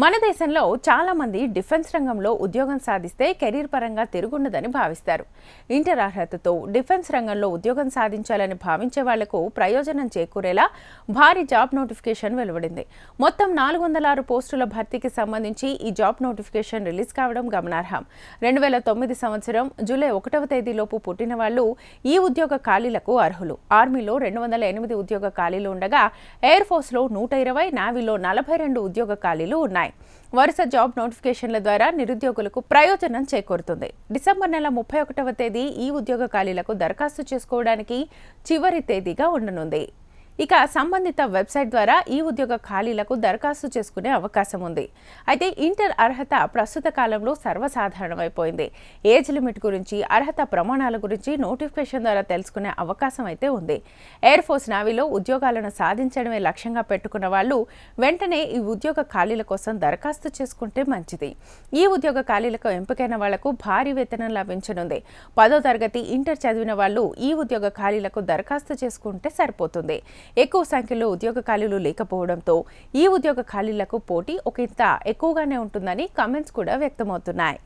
మన దేశంలో చాలా మంది డిఫెన్స్ రంగంలో ఉద్యోగం సాధిస్తే కెరీర్ పరంగా తిరుగుండదని భావిస్తారు. ఇంటర్ అర్హతతో డిఫెన్స్ రంగంలో ఉద్యోగం సాధించాలని భావించే వాళ్లకు ప్రయోజనం చేకూరేలా భారీ జాబ్ నోటిఫికేషన్ వెలువడింది. మొత్తం 406 పోస్టుల భర్తీకి సంబంధించి ఈ జాబ్ నోటిఫికేషన్ రిలీజ్ కావడం గమనార్హం. 2009 సంవత్సరం జూలై 1వ తేదీలోపు పుట్టిన వాళ్లు ఈ ఉద్యోగ ఖాళీలకు అర్హులు. ఆర్మీలో 208 ఉద్యోగ ఖాళీలు ఉండగా ఎయిర్ ఫోర్స్లో 120, నేవీలో 42 ఉద్యోగ ఖాళీలు ఉన్నాయి. వరుస జాబ్ నోటిఫికేషన్ల ద్వారా నిరుద్యోగులకు ప్రయోజనం చేకూరుతుంది. డిసెంబర్ నెల 31వ తేదీ ఈ ఉద్యోగ ఖాళీలకు దరఖాస్తు చేసుకోవడానికి చివరి తేదీగా ఉండనుంది. ఇక సంబంధిత వెబ్సైట్ ద్వారా ఈ ఉద్యోగ ఖాళీలకు దరఖాస్తు చేసుకునే అవకాశం ఉంది. అయితే ఇంటర్ అర్హత ప్రస్తుత కాలంలో సర్వసాధారణమైపోయింది. ఏజ్ లిమిట్ గురించి, అర్హత ప్రమాణాల గురించి నోటిఫికేషన్ ద్వారా తెలుసుకునే అవకాశం అయితే ఉంది. ఎయిర్ ఫోర్స్, నేవీలో ఉద్యోగాలను సాధించడమే లక్ష్యంగా పెట్టుకున్న వాళ్ళు వెంటనే ఈ ఉద్యోగ ఖాళీల కోసం దరఖాస్తు చేసుకుంటే మంచిది. ఈ ఉద్యోగ ఖాళీలకు ఎంపికైన వాళ్లకు భారీ వేతనం లభించనుంది. 10వ తరగతి, ఇంటర్ చదివిన వాళ్ళు ఈ ఉద్యోగ ఖాళీలకు దరఖాస్తు చేసుకుంటే సరిపోతుంది. ఎక్కువ సంఖ్యలో ఉద్యోగ ఖాళీలు లేకపోవడంతో ఈ ఉద్యోగ ఖాళీలకు పోటీ ఒకంత ఎక్కువగానే ఉంటుందని కామెంట్స్ కూడా వ్యక్తమవుతున్నాయి.